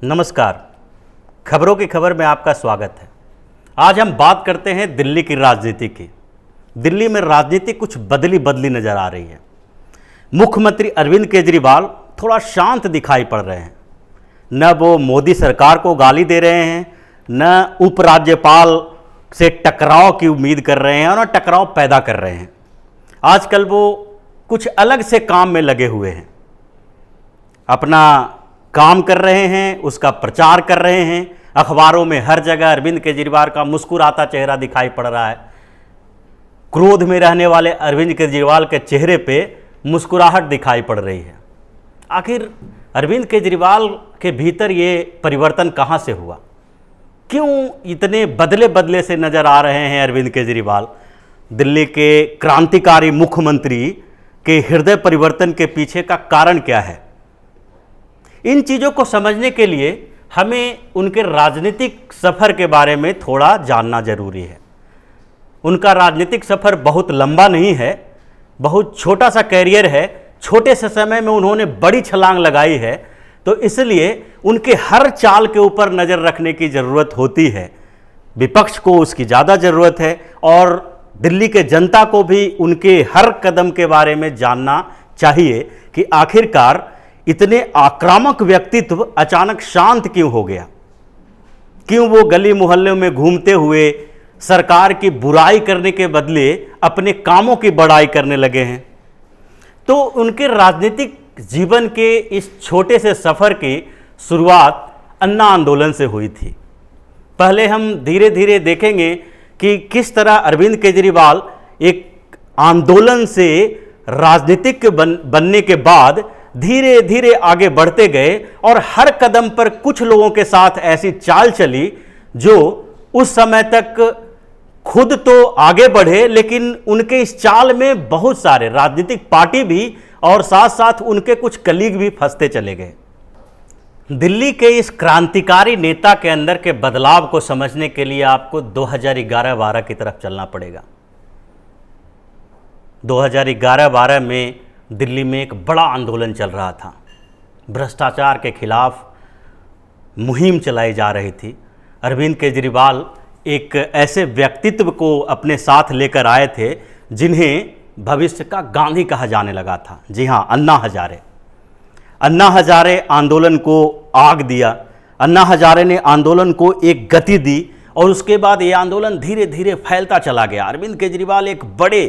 नमस्कार। खबरों की खबर में आपका स्वागत है। आज हम बात करते हैं दिल्ली की राजनीति की। दिल्ली में राजनीति कुछ बदली नजर आ रही है। मुख्यमंत्री अरविंद केजरीवाल थोड़ा शांत दिखाई पड़ रहे हैं। न वो मोदी सरकार को गाली दे रहे हैं, न उपराज्यपाल से टकराव की उम्मीद कर रहे हैं और न टकराव पैदा कर रहे हैं। आजकल वो कुछ अलग से काम में लगे हुए हैं। अपना काम कर रहे हैं, उसका प्रचार कर रहे हैं। अखबारों में हर जगह अरविंद केजरीवाल का मुस्कुराता चेहरा दिखाई पड़ रहा है। क्रोध में रहने वाले अरविंद केजरीवाल के चेहरे पे मुस्कुराहट दिखाई पड़ रही है। आखिर अरविंद केजरीवाल के भीतर ये परिवर्तन कहाँ से हुआ? क्यों इतने बदले से नजर आ रहे हैं अरविंद केजरीवाल? दिल्ली के क्रांतिकारी मुख्यमंत्री के हृदय परिवर्तन के पीछे का कारण क्या है? इन चीज़ों को समझने के लिए हमें उनके राजनीतिक सफ़र के बारे में थोड़ा जानना जरूरी है। उनका राजनीतिक सफ़र बहुत लंबा नहीं है, बहुत छोटा सा कैरियर है। छोटे से समय में उन्होंने बड़ी छलांग लगाई है, तो इसलिए उनके हर चाल के ऊपर नज़र रखने की ज़रूरत होती है। विपक्ष को उसकी ज़्यादा ज़रूरत है और दिल्ली के जनता को भी उनके हर कदम के बारे में जानना चाहिए कि आखिरकार इतने आक्रामक व्यक्तित्व अचानक शांत क्यों हो गया? क्यों वो गली मोहल्लों में घूमते हुए सरकार की बुराई करने के बदले अपने कामों की बड़ाई करने लगे हैं? तो उनके राजनीतिक जीवन के इस छोटे से सफ़र की शुरुआत अन्ना आंदोलन से हुई थी। पहले हम धीरे धीरे देखेंगे कि किस तरह अरविंद केजरीवाल एक आंदोलन से राजनीतिक बनने के बाद धीरे धीरे आगे बढ़ते गए और हर कदम पर कुछ लोगों के साथ ऐसी चाल चली जो उस समय तक खुद तो आगे बढ़े, लेकिन उनके इस चाल में बहुत सारे राजनीतिक पार्टी भी और साथ साथ उनके कुछ कलीग भी फंसते चले गए। दिल्ली के इस क्रांतिकारी नेता के अंदर के बदलाव को समझने के लिए आपको 2011-12 की तरफ चलना पड़ेगा। 2011-12 में दिल्ली में एक बड़ा आंदोलन चल रहा था। भ्रष्टाचार के खिलाफ मुहिम चलाई जा रही थी। अरविंद केजरीवाल एक ऐसे व्यक्तित्व को अपने साथ लेकर आए थे जिन्हें भविष्य का गांधी कहा जाने लगा था। जी हाँ, अन्ना हजारे आंदोलन को आग दिया। अन्ना हजारे ने आंदोलन को एक गति दी और उसके बाद ये आंदोलन धीरे धीरे फैलता चला गया। अरविंद केजरीवाल एक बड़े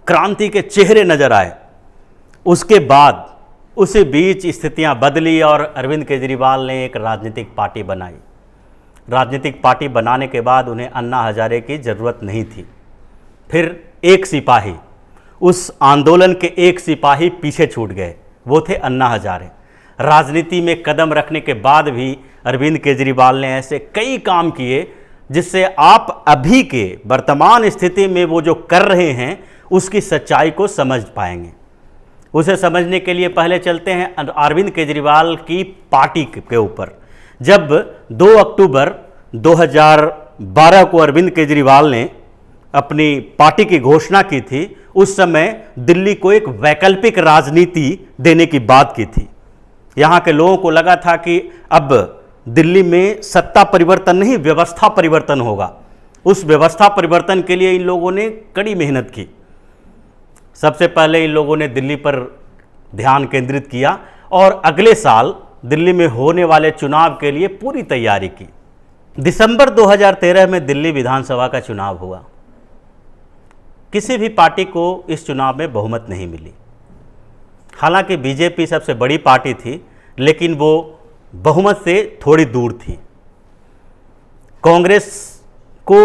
क्रांति के चेहरे नजर आए। उसके बाद उसी बीच स्थितियां बदली और अरविंद केजरीवाल ने एक राजनीतिक पार्टी बनाई। राजनीतिक पार्टी बनाने के बाद उन्हें अन्ना हजारे की ज़रूरत नहीं थी। फिर एक सिपाही, उस आंदोलन के एक सिपाही पीछे छूट गए, वो थे अन्ना हजारे। राजनीति में कदम रखने के बाद भी अरविंद केजरीवाल ने ऐसे कई काम किए जिससे आप अभी के वर्तमान स्थिति में वो जो कर रहे हैं उसकी सच्चाई को समझ पाएंगे। उसे समझने के लिए पहले चलते हैं अरविंद केजरीवाल की पार्टी के ऊपर। जब 2 अक्टूबर 2012 को अरविंद केजरीवाल ने अपनी पार्टी की घोषणा की थी, उस समय दिल्ली को एक वैकल्पिक राजनीति देने की बात की थी। यहाँ के लोगों को लगा था कि अब दिल्ली में सत्ता परिवर्तन नहीं, व्यवस्था परिवर्तन होगा। उस व्यवस्था परिवर्तन के लिए इन लोगों ने कड़ी मेहनत की। सबसे पहले इन लोगों ने दिल्ली पर ध्यान केंद्रित किया और अगले साल दिल्ली में होने वाले चुनाव के लिए पूरी तैयारी की। दिसंबर 2013 में दिल्ली विधानसभा का चुनाव हुआ। किसी भी पार्टी को इस चुनाव में बहुमत नहीं मिली। हालांकि बीजेपी सबसे बड़ी पार्टी थी, लेकिन वो बहुमत से थोड़ी दूर थी। कांग्रेस को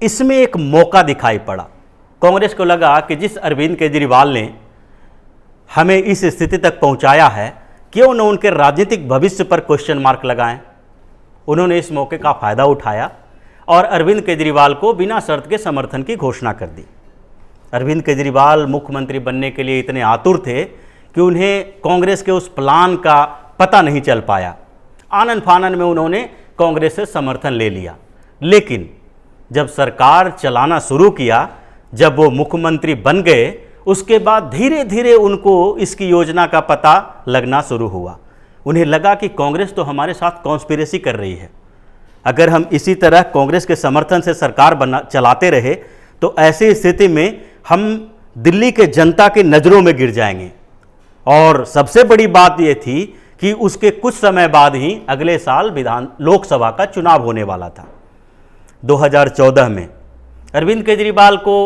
इसमें एक मौका दिखाई पड़ा। कांग्रेस को लगा कि जिस अरविंद केजरीवाल ने हमें इस स्थिति तक पहुंचाया है, क्यों न उनके राजनीतिक भविष्य पर क्वेश्चन मार्क लगाएं। उन्होंने इस मौके का फ़ायदा उठाया और अरविंद केजरीवाल को बिना शर्त के समर्थन की घोषणा कर दी। अरविंद केजरीवाल मुख्यमंत्री बनने के लिए इतने आतुर थे कि उन्हें कांग्रेस के उस प्लान का पता नहीं चल पाया। आनन फानन में उन्होंने कांग्रेस से समर्थन ले लिया। लेकिन जब सरकार चलाना शुरू किया, जब वो मुख्यमंत्री बन गए, उसके बाद धीरे धीरे उनको इसकी योजना का पता लगना शुरू हुआ। उन्हें लगा कि कांग्रेस तो हमारे साथ कॉन्स्पिरेसी कर रही है। अगर हम इसी तरह कांग्रेस के समर्थन से सरकार चलाते रहे तो ऐसी स्थिति में हम दिल्ली के जनता की नज़रों में गिर जाएंगे। और सबसे बड़ी बात यह थी कि उसके कुछ समय बाद ही अगले साल लोकसभा का चुनाव होने वाला था। 2014 में अरविंद केजरीवाल को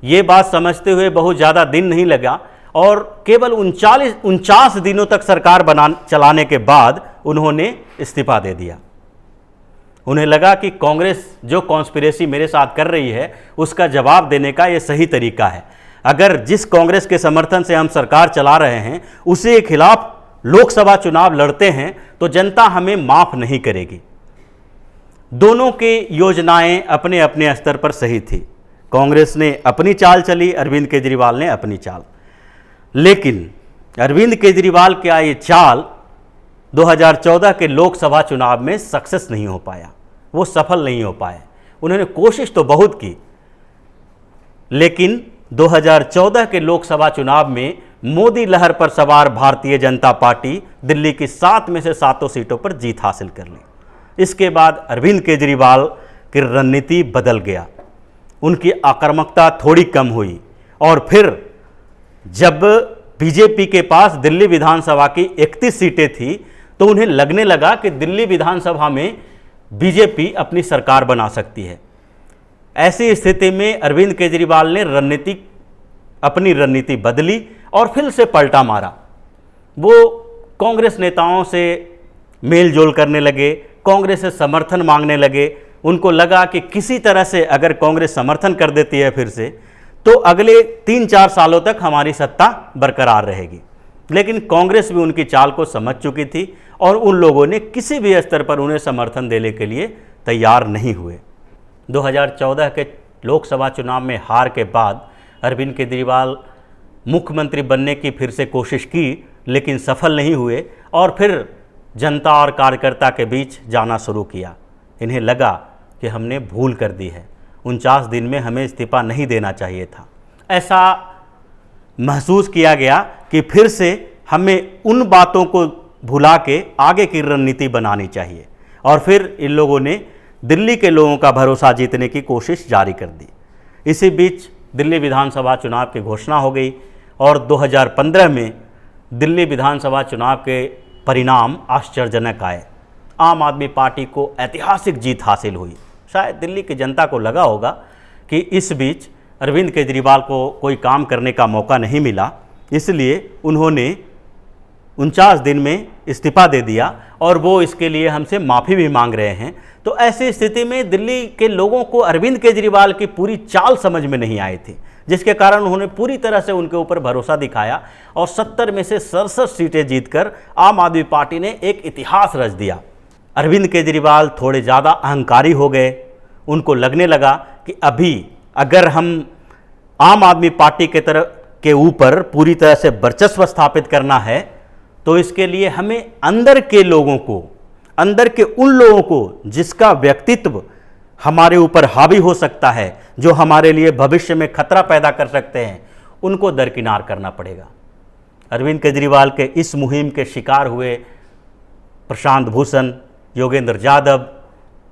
ये बात समझते हुए बहुत ज़्यादा दिन नहीं लगा और केवल 49 दिनों तक सरकार चलाने के बाद उन्होंने इस्तीफा दे दिया। उन्हें लगा कि कांग्रेस जो कॉन्स्पिरेसी मेरे साथ कर रही है उसका जवाब देने का ये सही तरीका है। अगर जिस कांग्रेस के समर्थन से हम सरकार चला रहे हैं उसी के खिलाफ लोकसभा चुनाव लड़ते हैं तो जनता हमें माफ नहीं करेगी। दोनों की योजनाएं अपने अपने स्तर पर सही थी। कांग्रेस ने अपनी चाल चली, अरविंद केजरीवाल ने अपनी चाल। लेकिन अरविंद केजरीवाल का ये चाल 2014 के लोकसभा चुनाव में सक्सेस नहीं हो पाया, वो सफल नहीं हो पाए। उन्होंने कोशिश तो बहुत की, लेकिन 2014 के लोकसभा चुनाव में मोदी लहर पर सवार भारतीय जनता पार्टी दिल्ली की 7 में से 7 सीटों पर जीत हासिल कर ली। इसके बाद अरविंद केजरीवाल की रणनीति बदल गया, उनकी आक्रामकता थोड़ी कम हुई और फिर जब बीजेपी के पास दिल्ली विधानसभा की 31 सीटें थी तो उन्हें लगने लगा कि दिल्ली विधानसभा में बीजेपी अपनी सरकार बना सकती है। ऐसी स्थिति में अरविंद केजरीवाल ने अपनी रणनीति बदली और फिर से पलटा मारा। वो कांग्रेस नेताओं से मेल जोल करने लगे, कांग्रेस से समर्थन मांगने लगे। उनको लगा कि किसी तरह से अगर कांग्रेस समर्थन कर देती है फिर से तो अगले 3-4 सालों तक हमारी सत्ता बरकरार रहेगी। लेकिन कांग्रेस भी उनकी चाल को समझ चुकी थी और उन लोगों ने किसी भी स्तर पर उन्हें समर्थन देने के लिए तैयार नहीं हुए। 2014 के लोकसभा चुनाव में हार के बाद अरविंद केजरीवाल मुख्यमंत्री बनने की फिर से कोशिश की, लेकिन सफल नहीं हुए और फिर जनता और कार्यकर्ता के बीच जाना शुरू किया। इन्हें लगा कि हमने भूल कर दी है, 49 दिन में हमें इस्तीफा नहीं देना चाहिए था। ऐसा महसूस किया गया कि फिर से हमें उन बातों को भुला के आगे की रणनीति बनानी चाहिए और फिर इन लोगों ने दिल्ली के लोगों का भरोसा जीतने की कोशिश जारी कर दी। इसी बीच दिल्ली विधानसभा चुनाव की घोषणा हो गई और 2015 में दिल्ली विधानसभा चुनाव के परिणाम आश्चर्यजनक आए। आम आदमी पार्टी को ऐतिहासिक जीत हासिल हुई। शायद दिल्ली की जनता को लगा होगा कि इस बीच अरविंद केजरीवाल को कोई काम करने का मौका नहीं मिला, इसलिए उन्होंने 49 दिन में इस्तीफा दे दिया और वो इसके लिए हमसे माफ़ी भी मांग रहे हैं। तो ऐसी स्थिति में दिल्ली के लोगों को अरविंद केजरीवाल की पूरी चाल समझ में नहीं आई थी, जिसके कारण उन्होंने पूरी तरह से उनके ऊपर भरोसा दिखाया और 70 में से 67 सीटें जीतकर आम आदमी पार्टी ने एक इतिहास रच दिया। अरविंद केजरीवाल थोड़े ज़्यादा अहंकारी हो गए। उनको लगने लगा कि अभी अगर हम आम आदमी पार्टी के ऊपर पूरी तरह से वर्चस्व स्थापित करना है तो इसके लिए हमें अंदर के लोगों को, अंदर के उन लोगों को जिसका व्यक्तित्व हमारे ऊपर हावी हो सकता है, जो हमारे लिए भविष्य में खतरा पैदा कर सकते हैं, उनको दरकिनार करना पड़ेगा। अरविंद केजरीवाल के इस मुहिम के शिकार हुए प्रशांत भूषण, योगेंद्र यादव,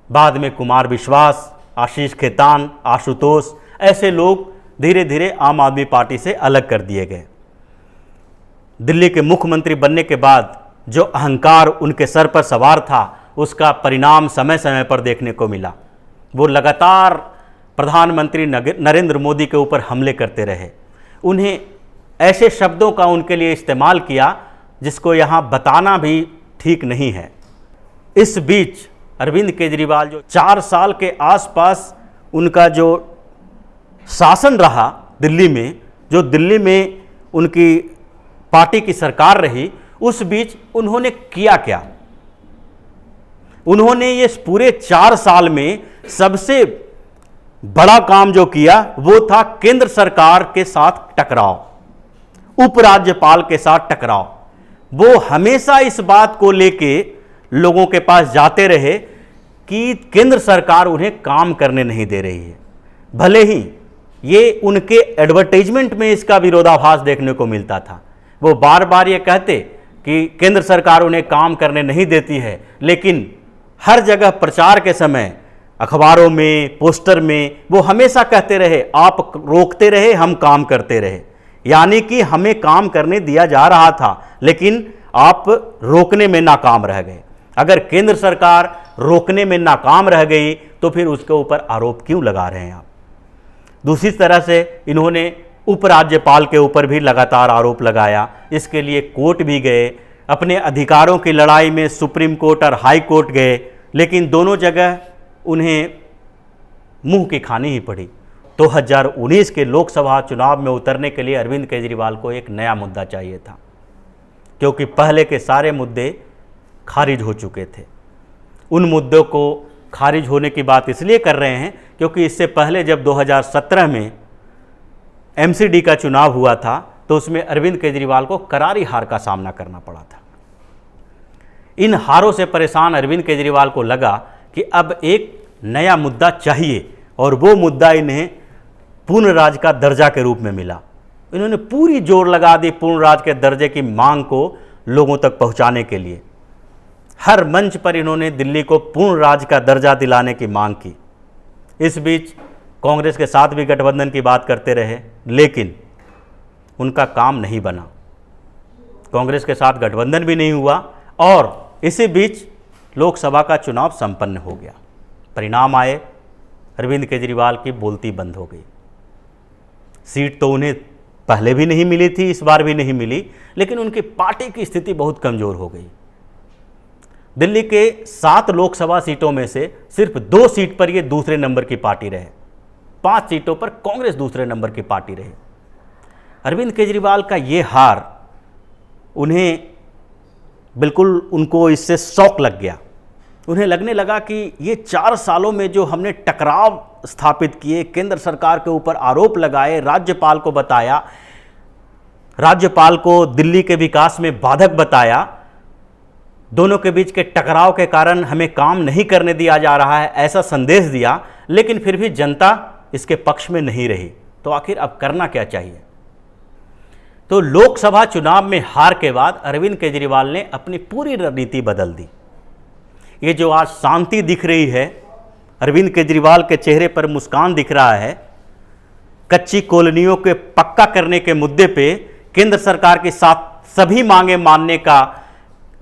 बाद में कुमार विश्वास, आशीष खेतान, आशुतोष, ऐसे लोग धीरे धीरे आम आदमी पार्टी से अलग कर दिए गए। दिल्ली के मुख्यमंत्री बनने के बाद जो अहंकार उनके सर पर सवार था उसका परिणाम समय समय पर देखने को मिला। वो लगातार प्रधानमंत्री नरेंद्र मोदी के ऊपर हमले करते रहे। उन्हें ऐसे शब्दों का उनके लिए इस्तेमाल किया जिसको यहाँ बताना भी ठीक नहीं है। इस बीच अरविंद केजरीवाल जो 4 साल के आसपास उनका जो शासन रहा दिल्ली में, जो दिल्ली में उनकी पार्टी की सरकार रही, उस बीच उन्होंने किया क्या? उन्होंने ये पूरे 4 साल में सबसे बड़ा काम जो किया वो था केंद्र सरकार के साथ टकराव, उपराज्यपाल के साथ टकराव। वो हमेशा इस बात को लेके लोगों के पास जाते रहे कि केंद्र सरकार उन्हें काम करने नहीं दे रही है। भले ही ये उनके एडवर्टाइजमेंट में इसका विरोधाभास देखने को मिलता था। वो बार बार ये कहते कि केंद्र सरकार उन्हें काम करने नहीं देती है, लेकिन हर जगह प्रचार के समय अखबारों में, पोस्टर में वो हमेशा कहते रहे आप रोकते रहे, हम काम करते रहे। यानी कि हमें काम करने दिया जा रहा था, लेकिन आप रोकने में नाकाम रह गए। अगर केंद्र सरकार रोकने में नाकाम रह गई तो फिर उसके ऊपर आरोप क्यों लगा रहे हैं आप? दूसरी तरह से इन्होंने उपराज्यपाल के ऊपर भी लगातार आरोप लगाया, इसके लिए कोर्ट भी गए, अपने अधिकारों की लड़ाई में सुप्रीम कोर्ट और हाई कोर्ट गए, लेकिन दोनों जगह उन्हें मुंह की खानी ही पड़ी। 2019 के लोकसभा चुनाव में उतरने के लिए अरविंद केजरीवाल को एक नया मुद्दा चाहिए था, क्योंकि पहले के सारे मुद्दे खारिज हो चुके थे। उन मुद्दों को खारिज होने की बात इसलिए कर रहे हैं क्योंकि इससे पहले जब 2017 में एमसीडी का चुनाव हुआ था तो उसमें अरविंद केजरीवाल को करारी हार का सामना करना पड़ा था। इन हारों से परेशान अरविंद केजरीवाल को लगा कि अब एक नया मुद्दा चाहिए, और वो मुद्दा इन्हें पूर्ण राज का दर्जा के रूप में मिला। इन्होंने पूरी जोर लगा दी पूर्ण राज के दर्जे की मांग को लोगों तक पहुंचाने के लिए। हर मंच पर इन्होंने दिल्ली को पूर्ण राज का दर्जा दिलाने की मांग की। इस बीच कांग्रेस के साथ भी गठबंधन की बात करते रहे, लेकिन उनका काम नहीं बना। कांग्रेस के साथ गठबंधन भी नहीं हुआ और इसी बीच लोकसभा का चुनाव संपन्न हो गया। परिणाम आए, अरविंद केजरीवाल की बोलती बंद हो गई। सीट तो उन्हें पहले भी नहीं मिली थी, इस बार भी नहीं मिली, लेकिन उनकी पार्टी की स्थिति बहुत कमज़ोर हो गई। दिल्ली के 7 लोकसभा सीटों में से सिर्फ 2 सीट पर ये दूसरे नंबर की पार्टी रहे, 5 सीटों पर कांग्रेस दूसरे नंबर की पार्टी रहे। अरविंद केजरीवाल का ये हार उन्हें बिल्कुल, उनको इससे शौक लग गया। उन्हें लगने लगा कि ये 4 सालों में जो हमने टकराव स्थापित किए, केंद्र सरकार के ऊपर आरोप लगाए, राज्यपाल को बताया, राज्यपाल को दिल्ली के विकास में बाधक बताया, दोनों के बीच के टकराव के कारण हमें काम नहीं करने दिया जा रहा है, ऐसा संदेश दिया, लेकिन फिर भी जनता इसके पक्ष में नहीं रही। तो आखिर अब करना क्या चाहिए? तो लोकसभा चुनाव में हार के बाद अरविंद केजरीवाल ने अपनी पूरी रणनीति बदल दी। ये जो आज शांति दिख रही है, अरविंद केजरीवाल के चेहरे पर मुस्कान दिख रहा है, कच्ची कॉलोनियों के पक्का करने के मुद्दे पे केंद्र सरकार के साथ सभी मांगे मानने का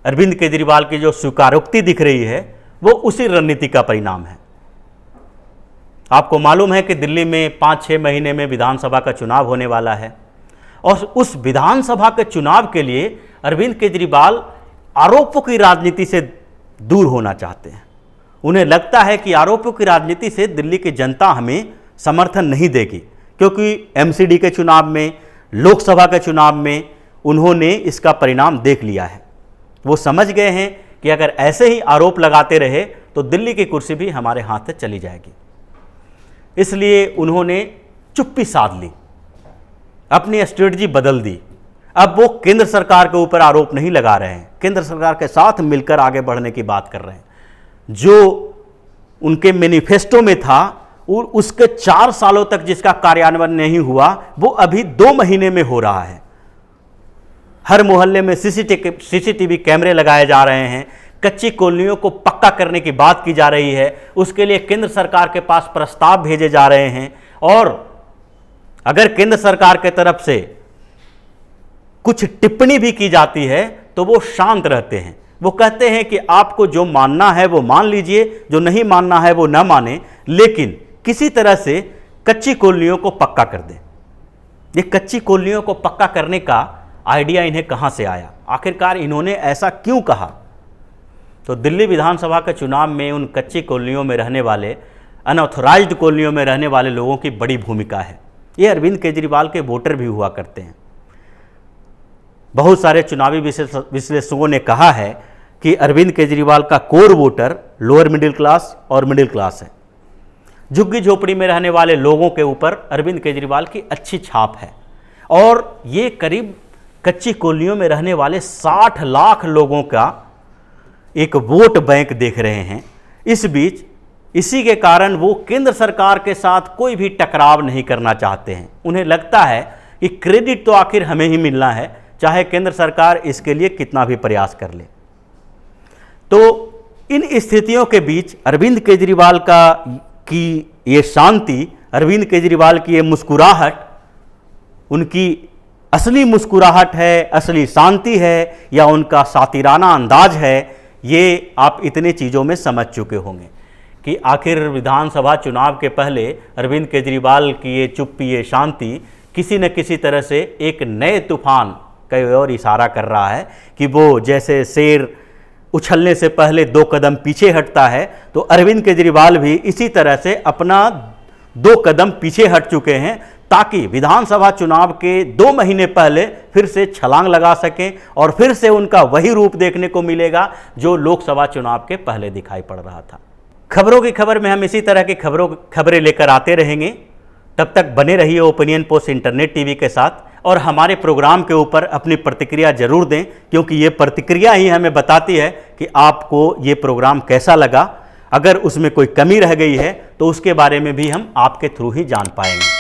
अरविंद केजरीवाल की जो स्वीकारोक्ति दिख रही है, वो उसी रणनीति का परिणाम है। आपको मालूम है कि दिल्ली में 5-6 महीने में विधानसभा का चुनाव होने वाला है, और उस विधानसभा के चुनाव के लिए अरविंद केजरीवाल आरोपों की राजनीति से दूर होना चाहते हैं। उन्हें लगता है कि आरोपों की राजनीति से दिल्ली की जनता हमें समर्थन नहीं देगी, क्योंकि एमसीडी के चुनाव में, लोकसभा के चुनाव में उन्होंने इसका परिणाम देख लिया है। वो समझ गए हैं कि अगर ऐसे ही आरोप लगाते रहे तो दिल्ली की कुर्सी भी हमारे हाथ से चली जाएगी। इसलिए उन्होंने चुप्पी साध ली, अपनी स्ट्रेटजी बदल दी। अब वो केंद्र सरकार के ऊपर आरोप नहीं लगा रहे हैं, केंद्र सरकार के साथ मिलकर आगे बढ़ने की बात कर रहे हैं। जो उनके मैनिफेस्टो में था, उसके 4 सालों तक जिसका कार्यान्वयन नहीं हुआ, वो अभी 2 महीने में हो रहा है। हर मोहल्ले में सीसीटीवी कैमरे लगाए जा रहे हैं, कच्ची कॉलोनियों को पक्का करने की बात की जा रही है, उसके लिए केंद्र सरकार के पास प्रस्ताव भेजे जा रहे हैं। और अगर केंद्र सरकार के तरफ से कुछ टिप्पणी भी की जाती है तो वो शांत रहते हैं। वो कहते हैं कि आपको जो मानना है वो मान लीजिए, जो नहीं मानना है वो ना माने, लेकिन किसी तरह से कच्ची कॉलोनियों को पक्का कर दें। ये कच्ची कॉलोनियों को पक्का करने का आइडिया इन्हें कहां से आया? आखिरकार इन्होंने ऐसा क्यों कहा? तो दिल्ली विधानसभा के चुनाव में उन कच्ची कॉलोनियों में रहने वाले, अनऑथराइज्ड कॉलोनियों में रहने वाले लोगों की बड़ी भूमिका है। ये अरविंद केजरीवाल के वोटर भी हुआ करते हैं। बहुत सारे चुनावी विश्लेषकों ने कहा है कि अरविंद केजरीवाल का core voter lower middle class और मिडिल क्लास है। झुग्गी झोपड़ी में रहने वाले लोगों के ऊपर अरविंद केजरीवाल की अच्छी छाप है, और ये करीब कच्ची कॉलोनियों में रहने वाले 60 लाख लोगों का एक वोट बैंक देख रहे हैं। इस बीच इसी के कारण वो केंद्र सरकार के साथ कोई भी टकराव नहीं करना चाहते हैं। उन्हें लगता है कि क्रेडिट तो आखिर हमें ही मिलना है, चाहे केंद्र सरकार इसके लिए कितना भी प्रयास कर ले। तो इन स्थितियों के बीच अरविंद केजरीवाल की ये शांति, अरविंद केजरीवाल की ये मुस्कुराहट, उनकी असली मुस्कुराहट है, असली शांति है, या उनका सातिराना अंदाज है, ये आप इतने चीज़ों में समझ चुके होंगे कि आखिर विधानसभा चुनाव के पहले अरविंद केजरीवाल की ये चुप्पी, ये शांति किसी न किसी तरह से एक नए तूफान की ओर इशारा कर रहा है कि वो जैसे शेर उछलने से पहले 2 कदम पीछे हटता है, तो अरविंद केजरीवाल भी इसी तरह से अपना 2 कदम पीछे हट चुके हैं, ताकि विधानसभा चुनाव के 2 महीने पहले फिर से छलांग लगा सकें और फिर से उनका वही रूप देखने को मिलेगा जो लोकसभा चुनाव के पहले दिखाई पड़ रहा था। खबरों की खबर में हम इसी तरह की खबरें लेकर आते रहेंगे। तब तक बने रहिए ओपिनियन पोस्ट इंटरनेट टीवी के साथ और हमारे प्रोग्राम के ऊपर अपनी प्रतिक्रिया जरूर दें, क्योंकि ये प्रतिक्रिया ही हमें बताती है कि आपको ये प्रोग्राम कैसा लगा। अगर उसमें कोई कमी रह गई है तो उसके बारे में भी हम आपके थ्रू ही जान पाएंगे।